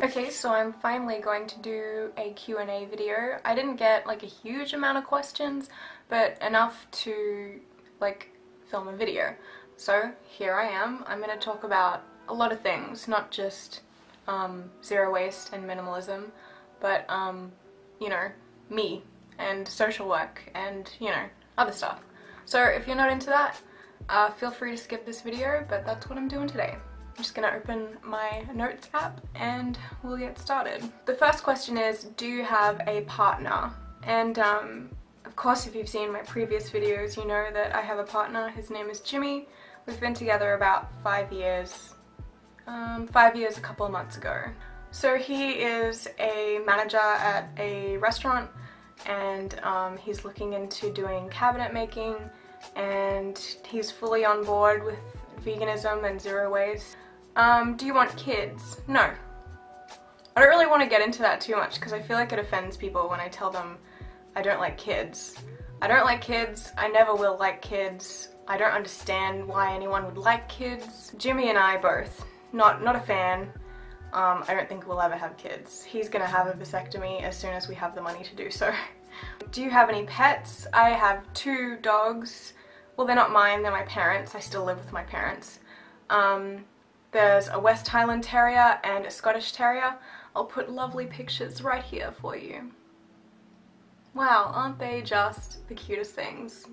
Okay, so I'm finally going to do a Q&A video. I didn't get like a huge amount of questions, but enough to like film a video. So here I am. I'm going to talk about a lot of things, not just zero waste and minimalism, but you know, me and social work and, you know, other stuff. So if you're not into that, feel free to skip this video, but that's what I'm doing today. I'm just gonna open my notes app and we'll get started. The first question is, do you have a partner? And of course, if you've seen my previous videos, you know that I have a partner. His name is Jimmy. We've been together about 5 years. 5 years a couple of months ago. So he is a manager at a restaurant, and he's looking into doing cabinet making, and he's fully on board with veganism and zero waste. Do you want kids? No. I don't really want to get into that too much because I feel like it offends people when I tell them I don't like kids. I don't like kids. I never will like kids. I don't understand why anyone would like kids. Jimmy and I both, not a fan. I don't think we'll ever have kids. He's gonna have a vasectomy as soon as we have the money to do so. Do you have any pets? I have 2 dogs. Well, they're not mine, they're my parents'. I still live with my parents. There's a West Highland Terrier and a Scottish Terrier. I'll put lovely pictures right here for you. Wow, aren't they just the cutest things?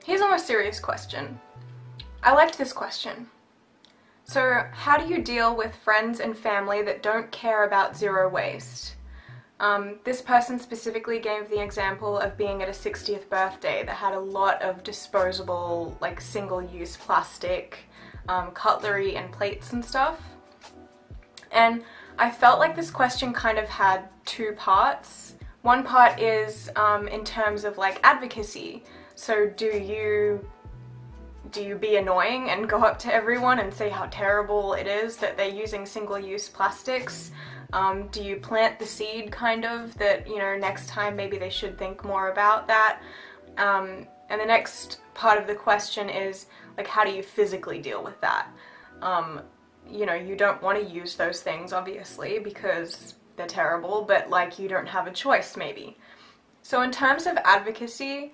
Here's a more serious question. I liked this question. So, how do you deal with friends and family that don't care about zero waste? This person specifically gave the example of being at a 60th birthday that had a lot of disposable, like single-use plastic, cutlery and plates and stuff. And I felt like this question kind of had 2 parts. One part is in terms of like advocacy. So do you be annoying and go up to everyone and say how terrible it is that they're using single-use plastics? Do you plant the seed kind of that, you know, next time maybe they should think more about that? And the next part of the question is, like, how do you physically deal with that? You know, you don't want to use those things, obviously, because they're terrible, but, like, you don't have a choice, maybe. So in terms of advocacy,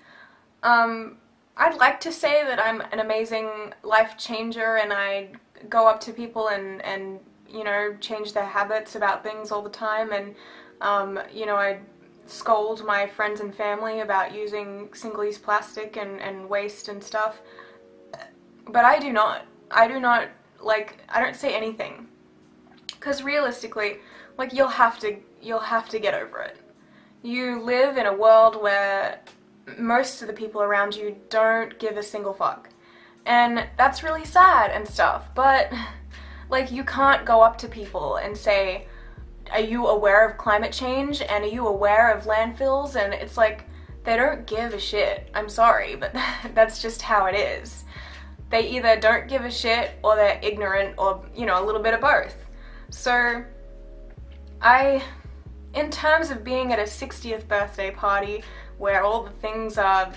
I'd like to say that I'm an amazing life changer and I go up to people and you know, change their habits about things all the time, and, you know, I scold my friends and family about using single-use plastic and waste and stuff. But I do not, like, I don't say anything. Because realistically, like, you'll have to get over it. You live in a world where most of the people around you don't give a single fuck. And that's really sad and stuff, but, like, you can't go up to people and say, are you aware of climate change, and are you aware of landfills? And it's like, they don't give a shit. I'm sorry, but that's just how it is. They either don't give a shit, or they're ignorant, or, you know, a little bit of both. So, in terms of being at a 60th birthday party, where all the things are,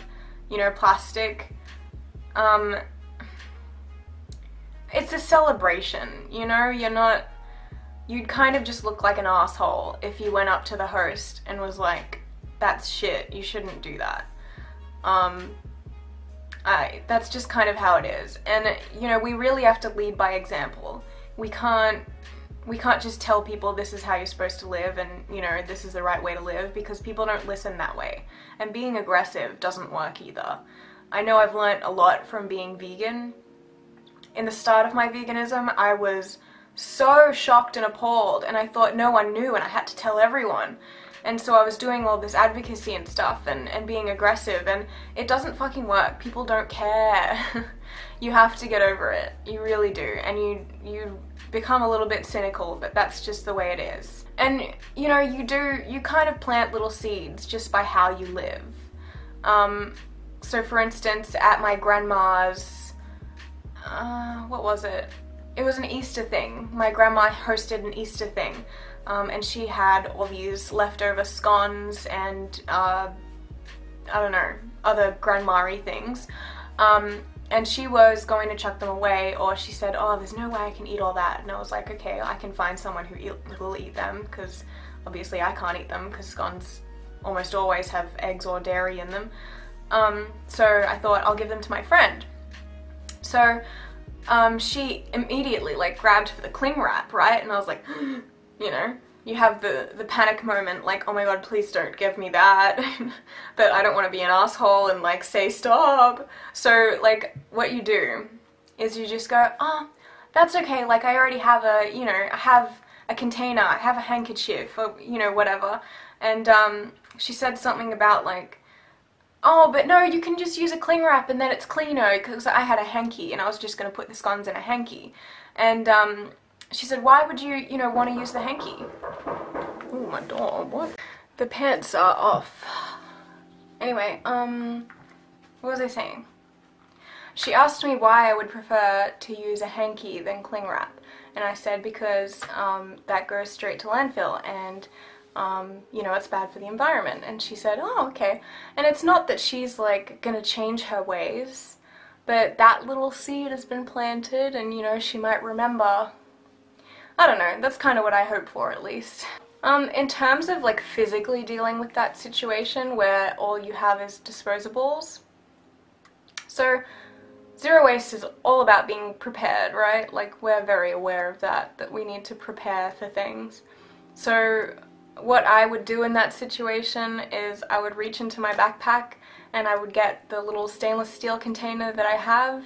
you know, plastic, it's a celebration, you know? You'd kind of just look like an asshole if you went up to the host and was like, that's shit, you shouldn't do that. That's just kind of how it is. And, you know, we really have to lead by example. We can't just tell people this is how you're supposed to live and, you know, this is the right way to live, because people don't listen that way. And being aggressive doesn't work either. I know I've learnt a lot from being vegan. In the start of my veganism, I was so shocked and appalled, and I thought no one knew and I had to tell everyone. And so I was doing all this advocacy and stuff and being aggressive, and it doesn't fucking work. People don't care. You have to get over it. You really do. And you become a little bit cynical, but that's just the way it is. And, you know, you kind of plant little seeds just by how you live. So for instance, at my grandma's, what was it? It was an Easter thing. My grandma hosted an Easter thing. And she had all these leftover scones and, I don't know, other grandma-y things. And she was going to chuck them away, or she said, oh, there's no way I can eat all that. And I was like, okay, I can find someone who will eat them, because obviously I can't eat them because scones almost always have eggs or dairy in them. So I thought I'll give them to my friend. So she immediately like grabbed for the cling wrap, right? And I was like, you know, you have the panic moment, like, oh my god, please don't give me that. But I don't want to be an asshole and like say stop. So like what you do is you just go, oh, that's okay, like I already have a, you know, I have a container, I have a handkerchief, or, you know, whatever. And she said something about like, oh, but no, you can just use a cling wrap and then it's cleaner, because I had a hanky and I was just going to put the scones in a hanky. And she said, why would you, you know, want to use the hanky? Oh, my dog, what? The pants are off. Anyway, what was I saying? She asked me why I would prefer to use a hanky than cling wrap. And I said because that goes straight to landfill and you know, it's bad for the environment. And she said, oh, okay. And it's not that she's like gonna change her ways, but that little seed has been planted and, you know, she might remember. I don't know, that's kind of what I hope for, at least. In terms of like physically dealing with that situation where all you have is disposables, so zero waste is all about being prepared, right? Like, we're very aware of that we need to prepare for things. So what I would do in that situation is I would reach into my backpack and I would get the little stainless steel container that I have,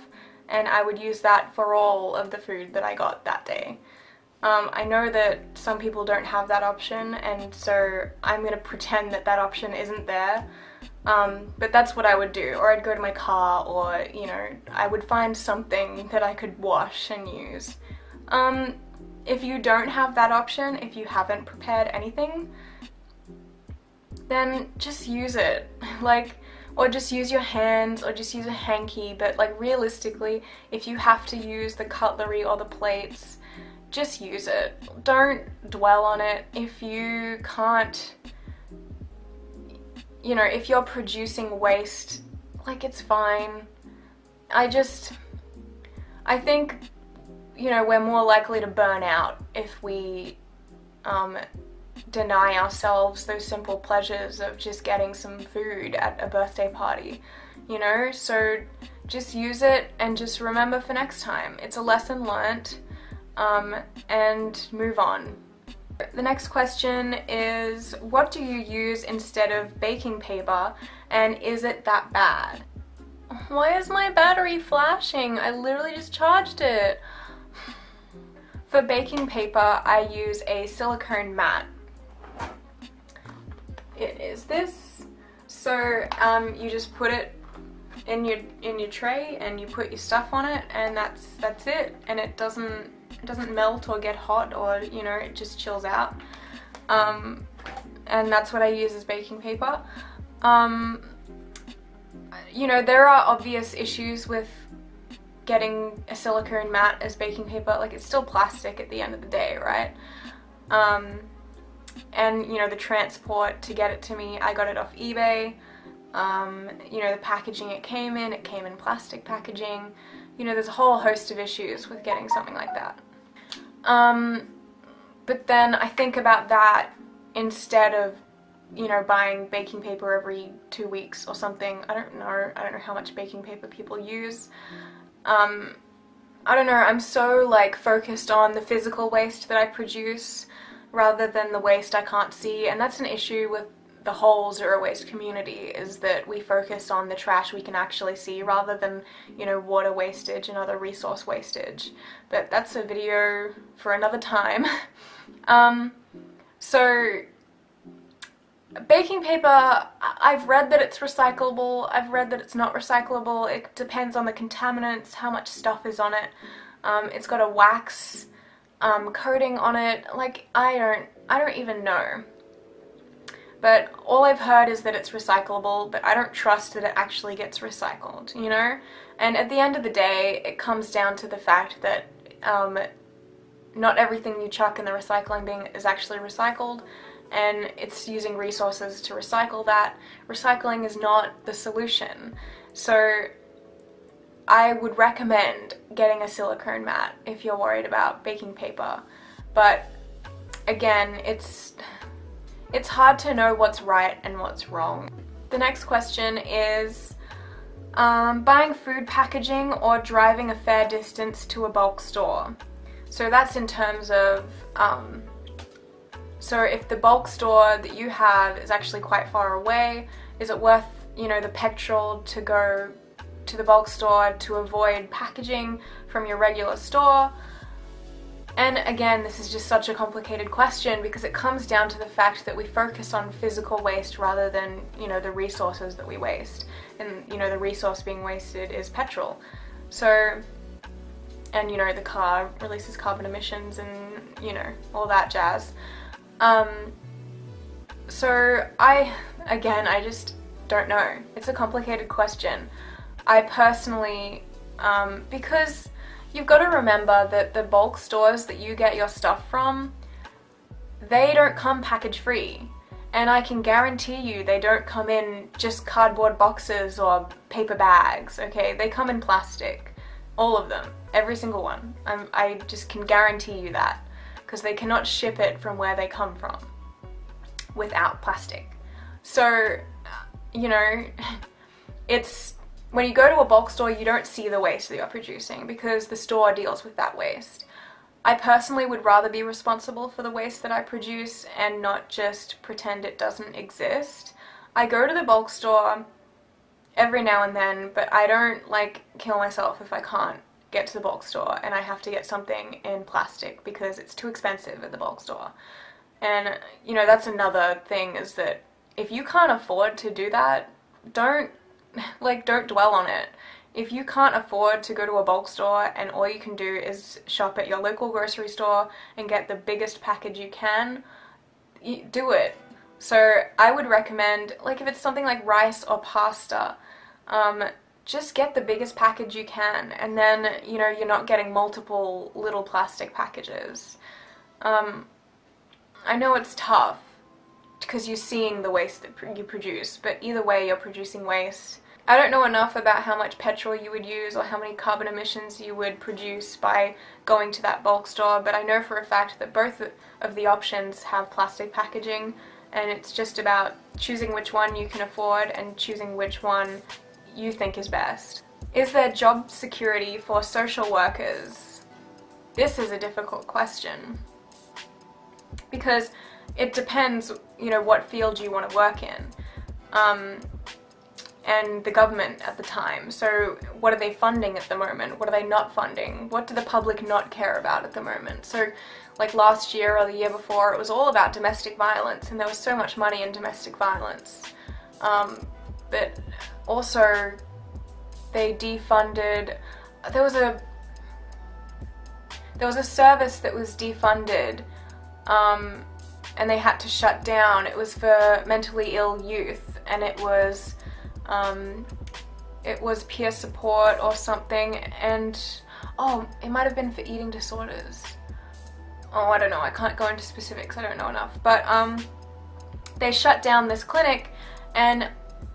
and I would use that for all of the food that I got that day. I know that some people don't have that option, and so I'm going to pretend that that option isn't there. But that's what I would do. Or I'd go to my car, or, you know, I would find something that I could wash and use. If you don't have that option, if you haven't prepared anything, then just use it. Like, or just use your hands, or just use a hanky. But like, realistically, if you have to use the cutlery or the plates, just use it. Don't dwell on it. If you can't, you know, if you're producing waste, like, it's fine. I think, you know, we're more likely to burn out if we deny ourselves those simple pleasures of just getting some food at a birthday party, you know? So just use it and just remember for next time. It's a lesson learnt, and move on. The next question is, what do you use instead of baking paper, and is it that bad? Why is my battery flashing? I literally just charged it. For baking paper, I use a silicone mat. It is this. So you just put it in your tray and you put your stuff on it, and that's it. And it doesn't melt or get hot, or, you know, it just chills out. And that's what I use as baking paper. You know, there are obvious issues with getting a silicone mat as baking paper. Like, it's still plastic at the end of the day, right? And, you know, the transport to get it to me, I got it off eBay. You know, the packaging it came in plastic packaging. You know, there's a whole host of issues with getting something like that. But then I think about that instead of, you know, buying baking paper every 2 weeks or something. I don't know how much baking paper people use. I don't know, I'm so like focused on the physical waste that I produce rather than the waste I can't see, and that's an issue with the whole zero waste community, is that we focus on the trash we can actually see rather than, you know, water wastage and other resource wastage. But that's a video for another time. So baking paper, I've read that it's recyclable, I've read that it's not recyclable. It depends on the contaminants, how much stuff is on it. It's got a wax coating on it. Like, I don't even know. But all I've heard is that it's recyclable, but I don't trust that it actually gets recycled, you know? And at the end of the day, it comes down to the fact that not everything you chuck in the recycling bin is actually recycled, and it's using resources to recycle that. Recycling is not the solution. So I would recommend getting a silicone mat if you're worried about baking paper. But again, it's hard to know what's right and what's wrong. The next question is buying food packaging or driving a fair distance to a bulk store. So that's in terms of, so if the bulk store that you have is actually quite far away, is it worth, you know, the petrol to go to the bulk store to avoid packaging from your regular store? And again, this is just such a complicated question because it comes down to the fact that we focus on physical waste rather than, you know, the resources that we waste. And, you know, the resource being wasted is petrol. So, and, you know, the car releases carbon emissions and, you know, all that jazz. So I just don't know. It's a complicated question. I personally, because you've got to remember that the bulk stores that you get your stuff from, they don't come package free. And I can guarantee you they don't come in just cardboard boxes or paper bags, okay? They come in plastic. All of them. Every single one. I just can guarantee you that. Because they cannot ship it from where they come from without plastic. So, you know, it's, when you go to a bulk store, you don't see the waste that you're producing because the store deals with that waste. I personally would rather be responsible for the waste that I produce and not just pretend it doesn't exist. I go to the bulk store every now and then, but I don't like kill myself if I can't get to the bulk store and I have to get something in plastic because it's too expensive at the bulk store. And, you know, that's another thing, is that if you can't afford to do that, don't dwell on it. If you can't afford to go to a bulk store and all you can do is shop at your local grocery store and get the biggest package you can, do it. So I would recommend, like, if it's something like rice or pasta, just get the biggest package you can, and then, you know, you're not getting multiple little plastic packages. I know it's tough because you're seeing the waste that you produce, but either way you're producing waste. I don't know enough about how much petrol you would use or how many carbon emissions you would produce by going to that bulk store, but I know for a fact that both of the options have plastic packaging, and it's just about choosing which one you can afford and choosing which one you think is best. Is there job security for social workers? This is a difficult question because it depends, you know, what field you want to work in, and the government at the time. So what are they funding at the moment? What are they not funding? What do the public not care about at the moment? So like last year or the year before, it was all about domestic violence, and there was so much money in domestic violence. But also they defunded, there was a service that was defunded, and they had to shut down. It was for mentally ill youth, and it was peer support or something, and oh, it might have been for eating disorders. Oh, I don't know, I can't go into specifics, I don't know enough. But they shut down this clinic, and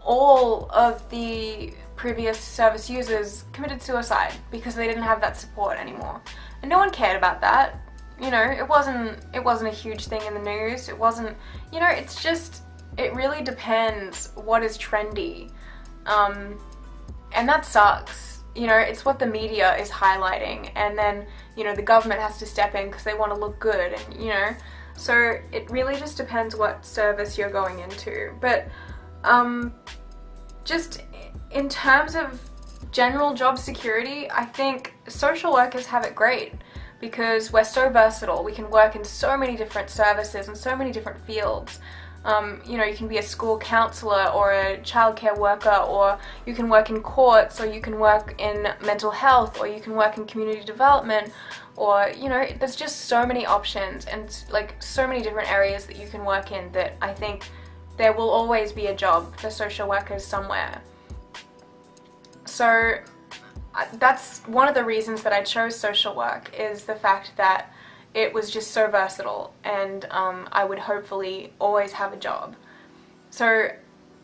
all of the previous service users committed suicide because they didn't have that support anymore. And no one cared about that. You know, it wasn't a huge thing in the news. It wasn't, you know, it's just, it really depends what is trendy. And that sucks. You know, it's what the media is highlighting, and then, you know, the government has to step in because they want to look good, and, you know, so it really just depends what service you're going into. But just in terms of general job security, I think social workers have it great because we're so versatile. We can work in so many different services and so many different fields. You know, you can be a school counselor or a childcare worker, or you can work in courts, or you can work in mental health, or you can work in community development, or, you know, there's just so many options and like so many different areas that you can work in that I think there will always be a job for social workers somewhere. So that's one of the reasons that I chose social work, is the fact that it was just so versatile, and I would hopefully always have a job. So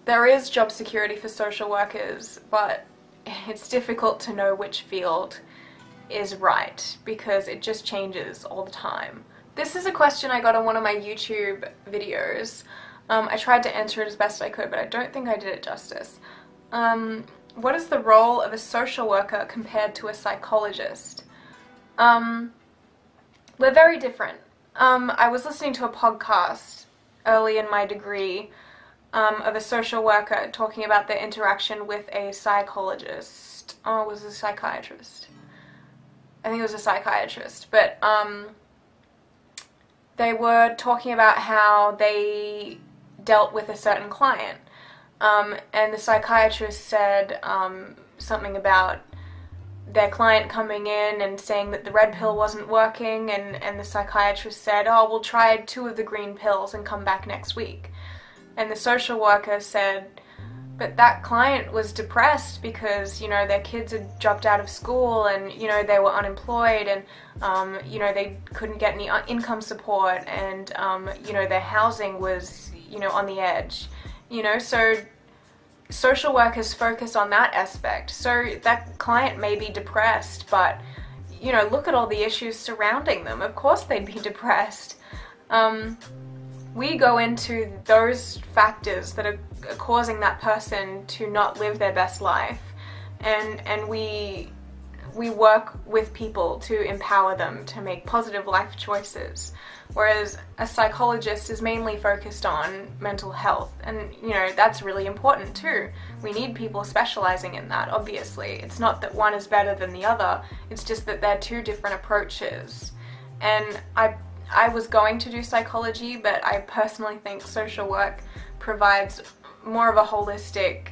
there is job security for social workers, but it's difficult to know which field is right because it just changes all the time. This is a question I got on one of my YouTube videos. I tried to answer it as best I could, but I don't think I did it justice. What is the role of a social worker compared to a psychologist? We're very different. I was listening to a podcast early in my degree of a social worker talking about their interaction with a psychologist. Oh, it was a psychiatrist. I think it was a psychiatrist, but they were talking about how they dealt with a certain client, and the psychiatrist said something about their client coming in and saying that the red pill wasn't working, and the psychiatrist said, oh, we'll try 2 of the green pills and come back next week. And the social worker said, but that client was depressed because, you know, their kids had dropped out of school and, you know, they were unemployed and, you know, they couldn't get any income support and, you know, their housing was, you know, on the edge. You know, so social workers focus on that aspect. So that client may be depressed, but, you know, look at all the issues surrounding them. Of course they'd be depressed. We go into those factors that are causing that person to not live their best life, and we work with people to empower them to make positive life choices, whereas a psychologist is mainly focused on mental health, and you know, that's really important too. We need people specializing in that, obviously. It's not that one is better than the other, it's just that they're 2 different approaches. And I was going to do psychology, but I personally think social work provides more of a holistic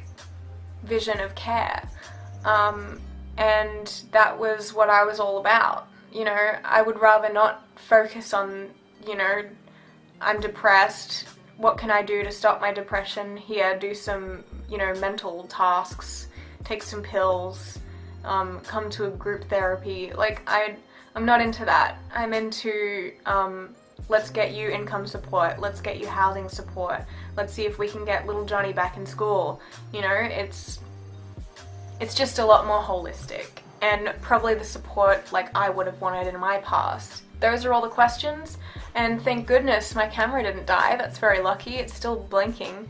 vision of care. And that was what I was all about. You know, I would rather not focus on, you know, I'm depressed, what can I do to stop my depression? Here, do some, you know, mental tasks, take some pills, come to a group therapy. Like, I'm not into that. I'm into, let's get you income support, let's get you housing support, let's see if we can get little Johnny back in school. You know, it's just a lot more holistic, and probably the support like I would have wanted in my past. Those are all the questions, and thank goodness my camera didn't die. That's very lucky. It's still blinking.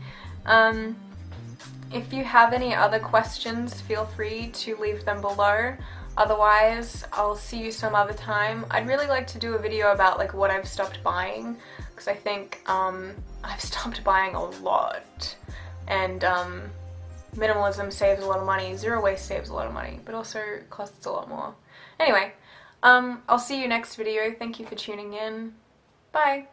If you have any other questions, feel free to leave them below. Otherwise, I'll see you some other time. I'd really like to do a video about like what I've stopped buying, because I think I've stopped buying a lot. And minimalism saves a lot of money, zero waste saves a lot of money, but also costs a lot more. Anyway, I'll see you next video. Thank you for tuning in. Bye!